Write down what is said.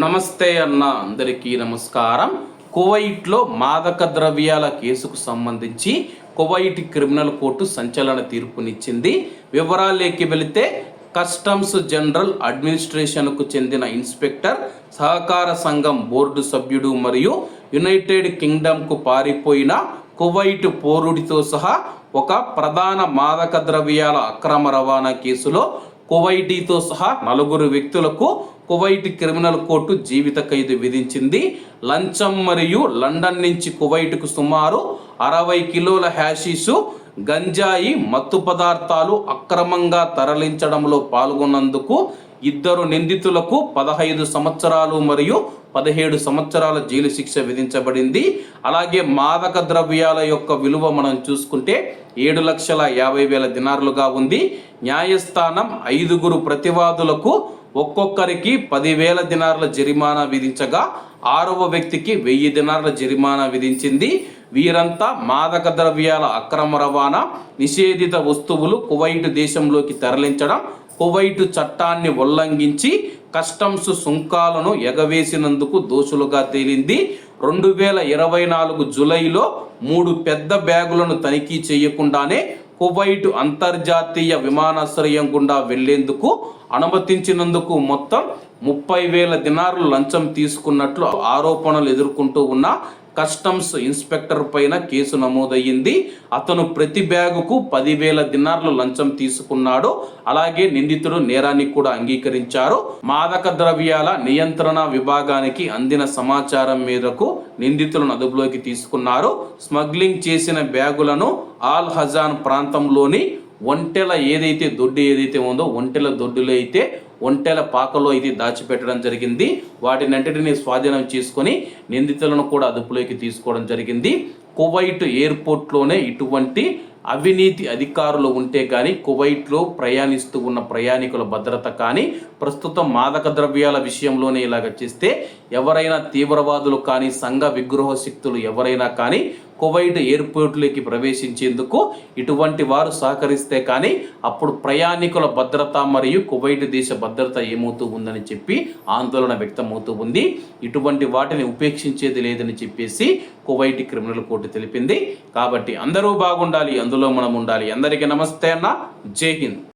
నమస్తే అన్న అందరికీ నమస్కారం. కువైట్లో మాదక ద్రవ్యాల కేసుకు సంబంధించి కువైట్ క్రిమినల్ కోర్టు సంచలన తీర్పునిచ్చింది. వివరాల్లోకి వెళితే కస్టమ్స్ జనరల్ అడ్మినిస్ట్రేషన్కు చెందిన ఇన్స్పెక్టర్, సహకార సంఘం బోర్డు సభ్యుడు మరియు యునైటెడ్ కింగ్డమ్కు పారిపోయిన కువైట్ పౌరుడితో సహా ఒక ప్రధాన మాదక ద్రవ్యాల అక్రమ రవాణా కేసులో కువైటీతో సహా 4 వ్యక్తులకు కువైట్ క్రిమినల్ కోర్టు జీవిత ఖైదు విధించింది. లంచం మరియు లండన్ నుంచి కువైట్కు సుమారు 60 కిలోల హ్యాషీషు, గంజాయి, మత్తు పదార్థాలు అక్రమంగా తరలించడంలో పాల్గొన్నందుకు 2 నిందితులకు 15 సంవత్సరాలు మరియు 17 సంవత్సరాల జైలు శిక్ష విధించబడింది. అలాగే మాదక ద్రవ్యాల యొక్క విలువ మనం చూసుకుంటే 7,50,000 దినార్లుగా ఉంది. న్యాయస్థానం 5 ప్రతివాదులకు ఒక్కొక్కరికి 10,000 దినార్ల జరిమానా విధించగా 6వ వ్యక్తికి 1,000 దినార్ల జరిమానా విధించింది. వీరంతా మాదక ద్రవ్యాల అక్రమ రవాణా, నిషేధిత వస్తువులు కువైట్ దేశంలోకి తరలించడం, కువైట్ చట్టాన్ని ఉల్లంఘించి కస్టమ్స్ సుంకాలను ఎగవేసినందుకు దోషులుగా తేలింది. 2024 జూలైలో 3 పెద్ద బ్యాగులను తనిఖీ చేయకుండానే కువైట్ అంతర్జాతీయ విమానాశ్రయం గుండా వెళ్లేందుకు అనుమతించినందుకు మొత్తం 30,000 దినార్లు లంచం తీసుకున్నట్లు ఆరోపణలు ఎదుర్కొంటూ ఉన్న కస్టమ్స్ ఇన్స్పెక్టర్ పైన కేసు నమోదయ్యింది. అతను ప్రతి బ్యాగుకు 10,000 దినార్లు లంచం తీసుకున్నాడు. అలాగే నిందితుడు నేరాన్ని కూడా అంగీకరించారు. మాదక ద్రవ్యాల నియంత్రణ విభాగానికి అందిన సమాచారం మేరకు నిందితులను అదుపులోకి తీసుకున్నారు. స్మగ్లింగ్ చేసిన బ్యాగులను ఆల్ హజాన్ ప్రాంతంలోని ఒంటెల దొడ్డు ఏదైతే ఉందో ఒంటెల దొడ్డులో అయితే ఒంటెల పాకలో అయితే దాచిపెట్టడం జరిగింది. వాటినంటిని స్వాధీనం చేసుకొని నిందితులను కూడా అదుపులోకి తీసుకోవడం జరిగింది. కువైట్ ఎయిర్పోర్ట్లోనే ఇటువంటి అవినీతి అధికారులు ఉంటే కానీ కువైట్లో ప్రయాణిస్తూ ఉన్న ప్రయాణికుల భద్రత కానీ, ప్రస్తుతం మాదక ద్రవ్యాల విషయంలోనే ఇలాగ చేస్తే ఎవరైనా తీవ్రవాదులు కానీ, సంఘ విగ్రహ శక్తులు ఎవరైనా కానీ కువైట్ ఎయిర్పోర్ట్లోకి ప్రవేశించేందుకు ఇటువంటి వారు సహకరిస్తే కానీ అప్పుడు ప్రయాణికుల భద్రత మరియు కువైట్ దేశ భద్రత ఏమవుతూ ఉందని చెప్పి ఆందోళన వ్యక్తమవుతూ ఉంది. ఇటువంటి వాటిని ఉపేక్షించేది లేదని చెప్పేసి కువైట్ క్రిమినల్ కోర్టు తెలిపింది. కాబట్టి అందరూ బాగుండాలి, అందులో మనం ఉండాలి. అందరికీ నమస్తే అన్న, జై హింద్.